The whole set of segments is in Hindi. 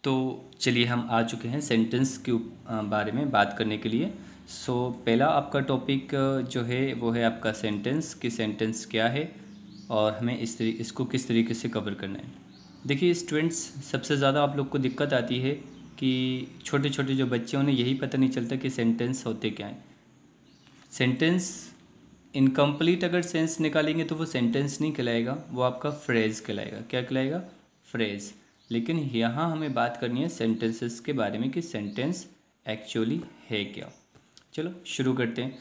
तो चलिए हम आ चुके हैं सेंटेंस के बारे में बात करने के लिए। पहला आपका टॉपिक जो है वो है आपका सेंटेंस कि सेंटेंस क्या है और हमें इसको किस तरीके से कवर करना है। देखिए स्टूडेंट्स, सबसे ज़्यादा आप लोग को दिक्कत आती है कि छोटे छोटे जो बच्चे हैं उन्हें यही पता नहीं चलता कि सेंटेंस होते क्या हैं। सेंटेंस इनकम्प्लीट अगर सेंस निकालेंगे तो वो सेंटेंस नहीं कहलाएगा, वो आपका फ्रेज़ कहलाएगा। क्या कहलाएगा? फ्रेज़। लेकिन यहाँ हमें बात करनी है सेंटेंसेस के बारे में कि सेंटेंस एक्चुअली है क्या। चलो शुरू करते हैं।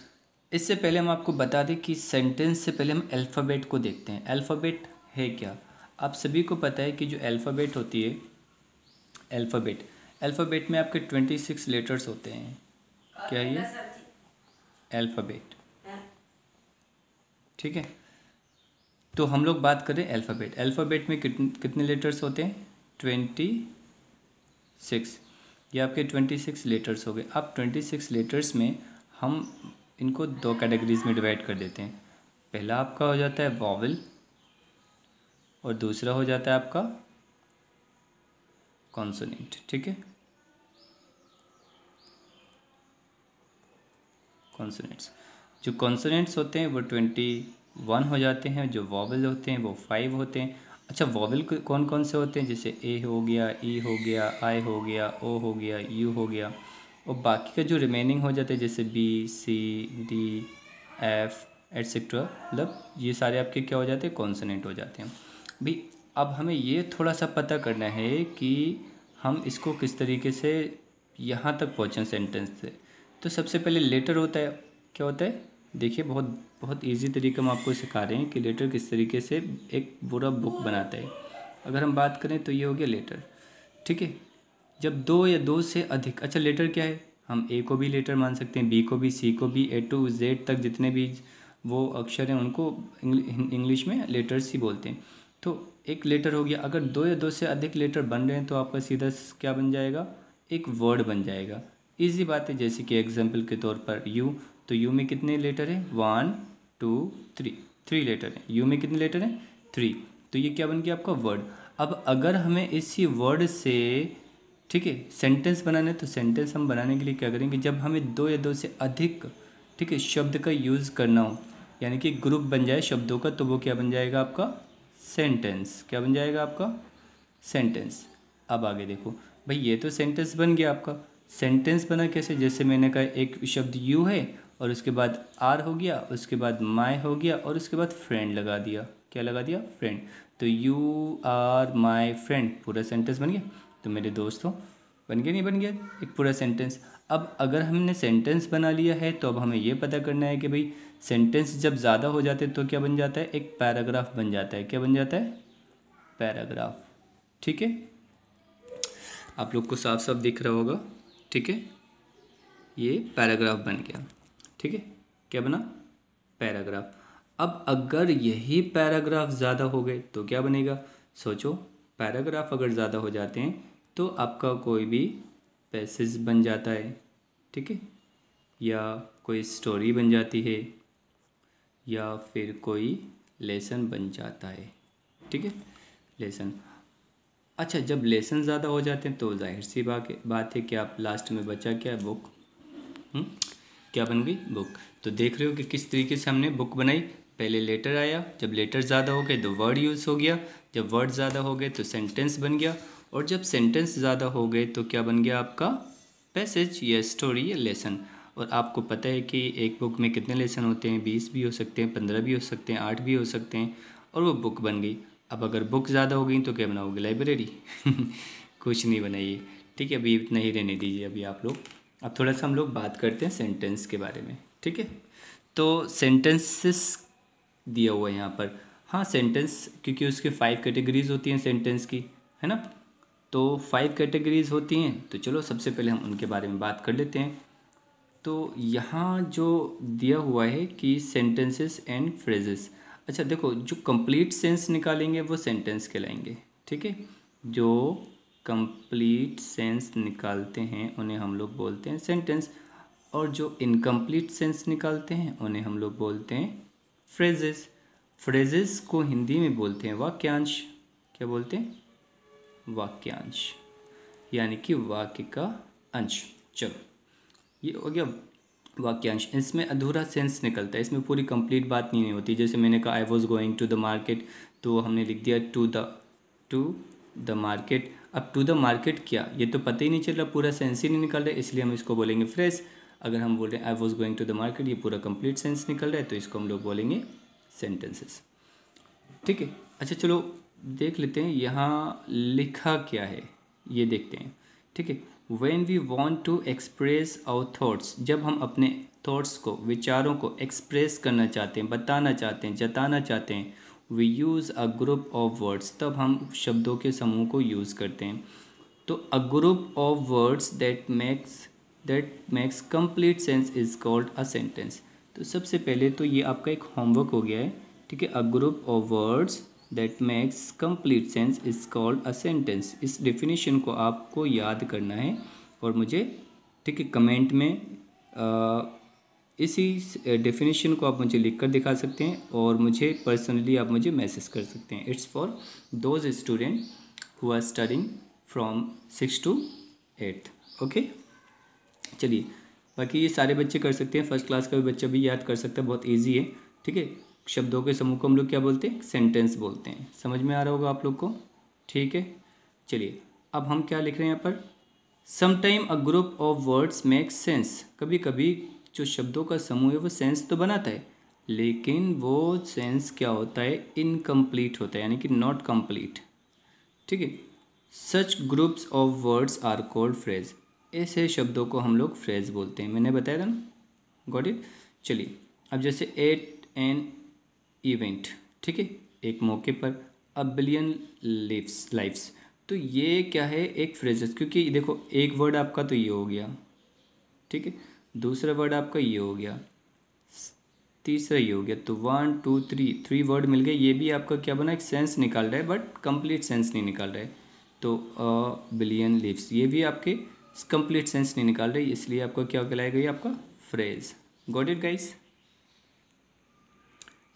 इससे पहले हम आपको बता दें कि सेंटेंस से पहले हम अल्फ़ाबेट को देखते हैं। अल्फ़ाबेट है क्या? आप सभी को पता है कि जो अल्फ़ाबेट होती है, अल्फ़ाबेट में आपके 26 लेटर्स होते हैं। क्या ये अल्फ़ाबेट? ठीक है, तो हम लोग बात करें अल्फ़ाबेट में कितने लेटर्स होते हैं? 26। ये आपके 26 लेटर्स हो गए। अब 26 लेटर्स में हम इनको दो कैटेगरीज में डिवाइड कर देते हैं। पहला आपका हो जाता है वॉवल और दूसरा हो जाता है आपका कॉन्सोनेंट। ठीक है, कॉन्सोनेंट्स। जो कॉन्सोनेंट्स होते हैं वो 21 हो जाते हैं, जो वॉवल होते हैं वो 5 होते हैं। अच्छा, वॉवल कौन कौन से होते हैं? जैसे ए हो गया, ई हो गया, आई हो गया, ओ हो गया, यू हो गया, और बाकी का जो रिमेनिंग हो जाते हैं जैसे बी, सी, डी, एफ एट्सेट्रा, मतलब ये सारे आपके क्या हो जाते हैं? कॉन्सोनेंट हो जाते हैं। भाई अब हमें ये थोड़ा सा पता करना है कि हम इसको किस तरीके से यहाँ तक पहुँचें सेंटेंस से। तो सबसे पहले लेटर होता है। क्या होता है? देखिए बहुत बहुत इजी तरीका हम आपको सिखा रहे हैं कि लेटर किस तरीके से एक पूरा बुक बनाता है। अगर हम बात करें तो ये हो गया लेटर। ठीक है, जब दो या दो से अधिक, अच्छा लेटर क्या है? हम ए को भी लेटर मान सकते हैं, बी को भी, सी को भी, ए टू जेड तक जितने भी वो अक्षर हैं उनको इंग्लिश में लेटर्स ही बोलते हैं। तो एक लेटर हो गया। अगर दो या दो से अधिक लेटर बन रहे हैं तो आपका सीधा क्या बन जाएगा? एक वर्ड बन जाएगा। इजी बात है, जैसे कि एग्जाम्पल के तौर पर यू, तो यू में कितने लेटर हैं? 1 2 3, 3 लेटर हैं। यू में कितने लेटर हैं? 3। तो ये क्या बन गया? आपका वर्ड। अब अगर हमें इसी वर्ड से, ठीक है, सेंटेंस बनाना है तो सेंटेंस हम बनाने के लिए क्या करेंगे? जब हमें दो या दो से अधिक, ठीक है, शब्द का यूज़ करना हो, यानी कि ग्रुप बन जाए शब्दों का, तो वो क्या बन जाएगा? आपका सेंटेंस। क्या बन जाएगा? आपका सेंटेंस। अब आगे देखो भाई, ये तो सेंटेंस बन गया आपका। सेंटेंस बना कैसे? जैसे मैंने कहा एक शब्द यू है और उसके बाद आर हो गया, उसके बाद माय हो गया और उसके बाद फ्रेंड लगा दिया। क्या लगा दिया? फ्रेंड। तो यू आर माय फ्रेंड, पूरा सेंटेंस बन गया। तो मेरे दोस्तों, बन गया नहीं बन गया? एक पूरा सेंटेंस। अब अगर हमने सेंटेंस बना लिया है तो अब हमें ये पता करना है कि भाई सेंटेंस जब ज़्यादा हो जाते हैं तो क्या बन जाता है? एक पैराग्राफ बन जाता है। क्या बन जाता है? पैराग्राफ। ठीक है, आप लोग को साफ साफ दिख रहा होगा। ठीक है, ये पैराग्राफ बन गया। ठीक है, क्या बना? पैराग्राफ। अब अगर यही पैराग्राफ ज़्यादा हो गए तो क्या बनेगा? सोचो, पैराग्राफ अगर ज़्यादा हो जाते हैं तो आपका कोई भी पैसेज बन जाता है। ठीक है, या कोई स्टोरी बन जाती है, या फिर कोई लेसन बन जाता है। ठीक है, लेसन। अच्छा, जब लेसन ज़्यादा हो जाते हैं तो जाहिर सी बात है कि आप लास्ट में बचा क्या? बुक। क्या बन गई? बुक। तो देख रहे हो कि किस तरीके से हमने बुक बनाई। पहले लेटर आया, जब लेटर ज़्यादा हो गए तो वर्ड यूज़ हो गया, जब वर्ड ज़्यादा हो गए तो सेंटेंस बन गया, और जब सेंटेंस ज़्यादा हो गए तो क्या बन गया? आपका पैसेज या स्टोरी या लेसन। और आपको पता है कि एक बुक में कितने लेसन होते हैं? 20 भी हो सकते हैं, 15 भी हो सकते हैं, 8 भी हो सकते हैं, और वो बुक बन गई। अब अगर बुक ज़्यादा हो गई तो क्या बनाओगे? लाइब्रेरी। कुछ नहीं बनाइए। ठीक है, अभी इतना ही रहने दीजिए अभी आप लोग। अब थोड़ा सा हम लोग बात करते हैं सेंटेंस के बारे में। ठीक है, तो सेंटेंसेस दिया हुआ है यहाँ पर। हाँ, सेंटेंस क्योंकि उसके 5 कैटेगरीज होती हैं सेंटेंस की, है ना? तो 5 कैटेगरीज होती हैं, तो चलो सबसे पहले हम उनके बारे में बात कर लेते हैं। तो यहाँ जो दिया हुआ है कि सेंटेंसेस एंड फ्रेजेस। अच्छा देखो, जो कंप्लीट सेंस निकालेंगे वो सेंटेंस कहलाएंगे। ठीक है, जो कंप्लीट सेंस निकालते हैं उन्हें हम लोग बोलते हैं सेंटेंस, और जो इनकम्प्लीट सेंस निकालते हैं उन्हें हम लोग बोलते हैं फ्रेजेस। फ्रेजेस को हिंदी में बोलते हैं वाक्यांश। क्या बोलते हैं? वाक्यांश। यानी कि वाक्य का अंश। चलो ये हो गया वाक्यांश। इसमें अधूरा सेंस निकलता है, इसमें पूरी कंप्लीट बात नहीं होती। जैसे मैंने कहा I was going to the market, तो हमने लिख दिया टू द मार्केट। अब टू द मार्केट क्या, ये तो पता ही नहीं चल रहा, पूरा सेंस ही नहीं निकल रहा है, इसलिए हम इसको बोलेंगे फ्रेज। अगर हम बोल रहे हैं I was going to the market, ये पूरा कंप्लीट सेंस निकल रहा है, तो इसको हम लोग बोलेंगे सेंटेंसेस। ठीक है, अच्छा चलो देख लेते हैं यहाँ लिखा क्या है, ये देखते हैं। ठीक है, when we want to express our thoughts, जब हम अपने थॉट्स को, विचारों को एक्सप्रेस करना चाहते हैं, बताना चाहते हैं, जताना चाहते हैं, we use a group of words, तब हम शब्दों के समूह को यूज़ करते हैं। तो अ group of words that makes complete sense is called a sentence. तो सबसे पहले तो ये आपका एक होमवर्क हो गया है। ठीक है, अ group of words that makes complete sense is called a sentence. इस डेफिनेशन को आपको याद करना है और मुझे, ठीक है, कमेंट में इसी डेफिनेशन को आप मुझे लिख कर दिखा सकते हैं और मुझे पर्सनली आप मुझे मैसेज कर सकते हैं। It's for those student who are studying from 6 to 8। ओके, चलिए बाकी ये सारे बच्चे कर सकते हैं, फर्स्ट क्लास का भी बच्चा भी याद कर सकता है, बहुत इजी है। ठीक है, शब्दों के समूह को हम लोग क्या बोलते हैं, सेंटेंस बोलते हैं। समझ में आ रहा होगा आप लोग को। ठीक है, चलिए अब हम क्या लिख रहे हैं यहाँ पर, sometime a group of words make sense. कभी कभी जो शब्दों का समूह है वो सेंस तो बनाता है, लेकिन वो सेंस क्या होता है, इनकम्प्लीट होता है, यानी कि नॉट कंप्लीट। ठीक है, such groups of words are called phrase. ऐसे शब्दों को हम लोग फ्रेज बोलते हैं, मैंने बताया था ना। Got it. चलिए अब जैसे एट एन इवेंट, ठीक है, एक मौके पर, अ बिलियन लाइफ्स, तो ये क्या है, एक फ्रेजेस। क्योंकि देखो एक वर्ड आपका तो ये हो गया, ठीक है, दूसरा वर्ड आपका ये हो गया, तीसरा ये हो गया, तो 1 2 3 वर्ड मिल गए। ये भी आपका क्या बना, एक सेंस निकाल रहा है, बट कंप्लीट सेंस नहीं निकाल रहा है। तो अ बिलियन लिव्स, ये भी आपके कंप्लीट सेंस नहीं निकाल रहे, इसलिए आपका क्या कहलाएगा, ये आपका फ्रेज। Got it guys.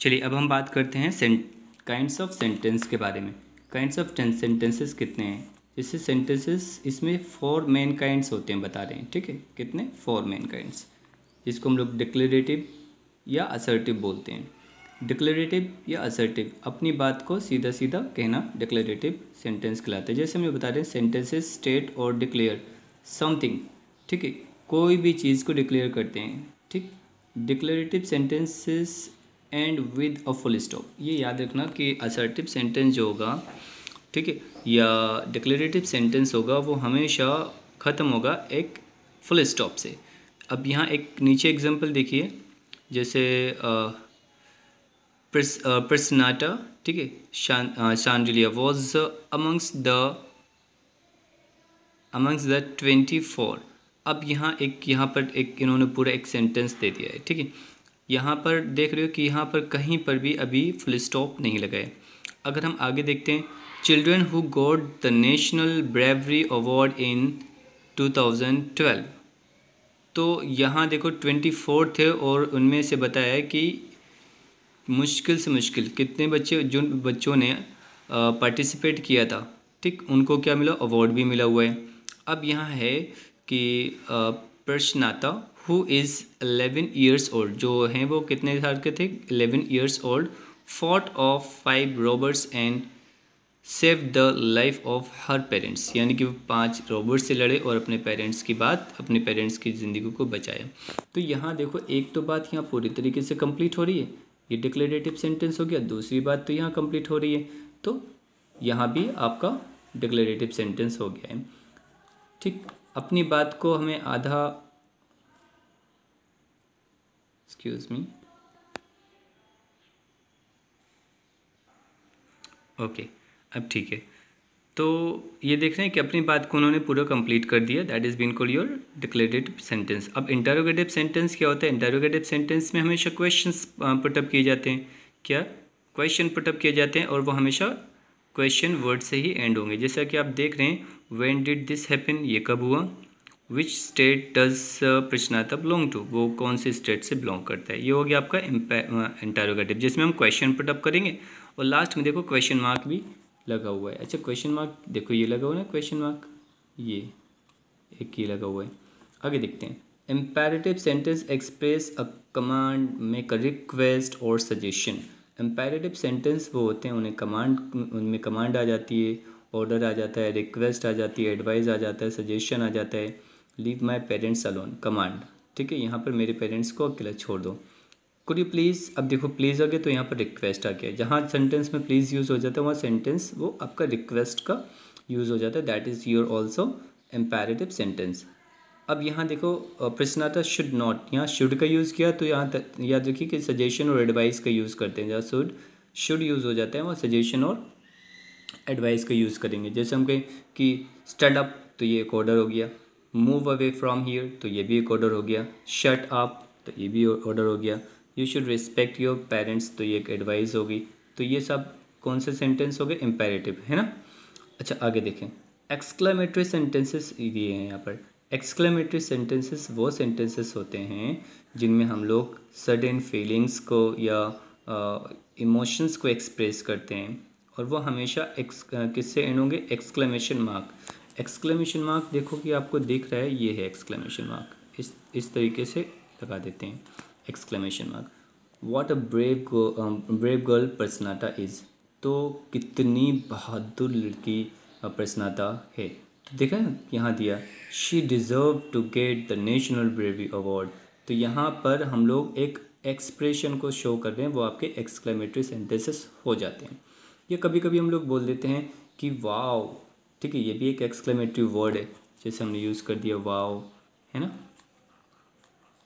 चलिए अब हम बात करते हैं काइंड्स ऑफ सेंटेंस के बारे में। काइंड्स ऑफ सेंटेंसेस कितने हैं, जैसे सेंटेंसेस इसमें 4 मेन काइंड्स होते हैं, बता रहे हैं। ठीक है, कितने, 4 मेन काइंड्स, जिसको हम लोग डिक्लेरेटिव या असर्टिव बोलते हैं। डिक्लेरेटिव या असर्टिव, अपनी बात को सीधा सीधा कहना डिक्लेरेटिव सेंटेंस कहलाता है। जैसे हम बता रहे हैं, सेंटेंसेस स्टेट और डिक्लेयर समथिंग। ठीक है, कोई भी चीज़ को डिक्लेयर करते हैं। ठीक, declarative sentences and with a full stop. ये याद रखना कि असर्टिव सेंटेंस जो होगा, ठीक है, या डिक्लेरेटिव सेंटेंस होगा, वो हमेशा ख़त्म होगा एक फुल स्टॉप से। अब यहाँ एक नीचे एग्जांपल देखिए, जैसे पर्सनाटा, ठीक है, शांडिलिया वॉज अमंग्स द 24। अब यहाँ पर एक इन्होंने पूरा एक सेंटेंस दे दिया है। ठीक है, यहाँ पर देख रहे हो कि यहाँ पर कहीं पर भी अभी फुल स्टॉप नहीं लगा है। अगर हम आगे देखते हैं, children who got the national bravery award in 2012, तो यहाँ देखो 24 थे और उनमें से बताया है कि मुश्किल से मुश्किल कितने बच्चे, जिन बच्चों ने पार्टिसिपेट किया था, ठीक, उनको क्या मिला, अवार्ड भी मिला हुआ है। अब यहाँ है कि प्रश्नाता हु इज़ 11 ईयर्स ओल्ड, जो हैं वो कितने साल के थे, 11 years old, fought of 5 robbers and save the life of her parents, यानी कि वो 5 रॉबर्स से लड़े और अपने पेरेंट्स की ज़िंदगी को बचाया। तो यहाँ देखो एक तो बात यहाँ पूरी तरीके से कंप्लीट हो रही है, ये डिक्लेरेटिव सेंटेंस हो गया। दूसरी बात तो यहाँ कंप्लीट हो रही है, तो यहाँ भी आपका डिक्लेरेटिव सेंटेंस हो गया है। ठीक, अपनी बात को हमें आधा, एक्सक्यूज मी, ओके, अब ठीक है। तो ये देख रहे हैं कि अपनी बात को उन्होंने पूरा कंप्लीट कर दिया, that is been called your declarative sentence. अब इंटरोगेटिव सेंटेंस क्या होता है, इंटरोगेटिव सेंटेंस में हमेशा क्वेश्चंस पुटअप किए जाते हैं। क्या, क्वेश्चन पुटअप किए जाते हैं और वो हमेशा क्वेश्चन वर्ड से ही एंड होंगे। जैसा कि आप देख रहे हैं, व्हेन डिड दिस हैपन, ये कब हुआ, विच स्टेट डज प्रश्नाता बिलोंग टू, वो कौन से स्टेट से बिलोंग करता है। ये हो गया आपका इंटरोगेटिव, जिसमें हम क्वेश्चन पुटअप करेंगे और लास्ट में देखो क्वेश्चन मार्क भी लगा हुआ है। अच्छा, क्वेश्चन मार्क देखो, ये लगा हुआ है ना क्वेश्चन मार्क, ये एक की लगा हुआ है। आगे देखते हैं। Imperative sentence express a command, make a request और सजेशन। इम्पेरेटिव सेंटेंस वो होते हैं उन्हें कमांड, उनमें कमांड आ जाती है, ऑर्डर आ जाता है, रिक्वेस्ट आ जाती है, एडवाइस आ जाता है, सजेशन आ जाता है। Leave my parents alone command, ठीक है, यहाँ पर मेरे पेरेंट्स को अकेला छोड़ दो। कुड यू प्लीज़, अब देखो प्लीज़ आ गया तो यहाँ पर रिक्वेस्ट आ गया। जहाँ सेंटेंस में प्लीज़ यूज़ हो जाता है वहाँ सेंटेंस वो आपका रिक्वेस्ट का यूज़ हो जाता है। That is your also imperative sentence. अब यहाँ देखो प्रश्न आता शुड नॉट, यहाँ शुड का यूज़ किया तो यहाँ तक याद रखिए कि सजेशन और एडवाइस का यूज़ करते हैं। जहाँ शुड यूज़ हो जाता है वहाँ सजेशन और एडवाइस का यूज़ करेंगे। जैसे हम कहें कि स्टैंड अप तो ये एक ऑर्डर हो गया, मूव अवे फ्रॉम हियर तो ये भी एक ऑर्डर हो गया, शट अप तो ये भी ऑर्डर हो गया, you should respect your parents तो ये एक एडवाइस होगी। तो ये सब कौन से सेंटेंस हो गए, इम्पेरेटिव, है ना। अच्छा आगे देखें। एक्सक्लेमेटरी सेंटेंसेस दिए हैं यहाँ पर। एक्सक्लेमेटरी सेंटेंसेस वो सेंटेंसेस होते हैं जिनमें हम लोग सडन फीलिंग्स को या इमोशंस को एक्सप्रेस करते हैं, और वो हमेशा किससे एंड होंगे, एक्सक्लेमेशन मार्क। एक्सक्लेमेशन मार्क देखो कि आपको दिख रहा है, ये है एक्सक्लेमेशन मार्क, इस तरीके से लगा देते हैं exclamation mark. What a brave girl प्रसन्नता इज़, तो कितनी बहादुर लड़की प्रसन्नता है। तो देखा यहाँ दिया she deserve to get the national bravery award. तो यहाँ पर हम लोग एक एक्सप्रेशन को शो कर रहे हैं, वो आपके एक्सक्लेमेटरी सेंटेंसेस हो जाते हैं। या कभी कभी हम लोग बोल देते हैं कि वाओ, ठीक है, ये भी एक एक्सक्लेमेटरी वर्ड है, जैसे हमने यूज़ कर दिया वाओ, है ना।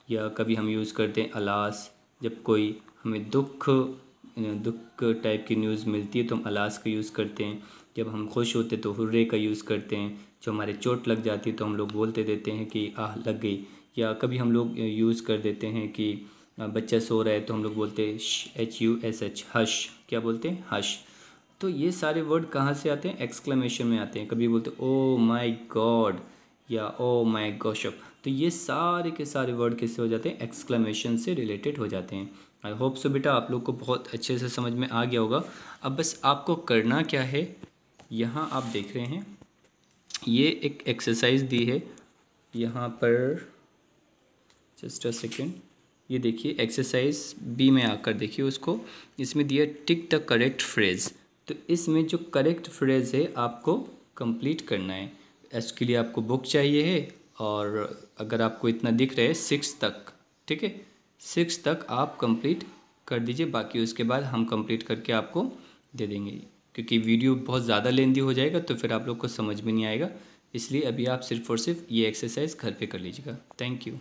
या कभी हम यूज़ करते हैं अलास, जब कोई हमें दुख टाइप की न्यूज़ मिलती है तो हम अलास का यूज़ करते हैं। जब हम खुश होते हैं तो हुर्रे का यूज़ करते हैं। जो हमारे चोट लग जाती है तो हम लोग बोलते देते हैं कि आह लग गई। या कभी हम लोग यूज़ कर देते हैं कि बच्चा सो रहा है तो हम लोग बोलते हैं HUSH, हश, क्या बोलते हैं, हश। तो ये सारे वर्ड कहाँ से आते हैं, एक्सक्लेमेशन में आते हैं। कभी बोलते ओ माय गॉड या ओ माय गॉशअप, तो ये सारे के सारे वर्ड किससे हो जाते हैं, एक्सक्लेमेशन से रिलेटेड हो जाते हैं। आई होप सो बेटा आप लोग को बहुत अच्छे से समझ में आ गया होगा। अब बस आपको करना क्या है, यहाँ आप देख रहे हैं ये एक एक्सरसाइज दी है यहाँ पर, जस्ट अ सेकेंड, ये देखिए एक्सरसाइज बी में आकर देखिए उसको, इसमें दिया टिक द करेक्ट फ्रेज़। तो इसमें जो करेक्ट फ्रेज़ है आपको कंप्लीट करना है। इसके लिए आपको बुक चाहिए है, और अगर आपको इतना दिख रहा है 6 तक, ठीक है, 6 तक आप कंप्लीट कर दीजिए। बाकी उसके बाद हम कंप्लीट करके आपको दे देंगे, क्योंकि वीडियो बहुत ज़्यादा लेंदी हो जाएगा तो फिर आप लोग को समझ में नहीं आएगा। इसलिए अभी आप सिर्फ और सिर्फ ये एक्सरसाइज घर पे कर लीजिएगा। Thank you.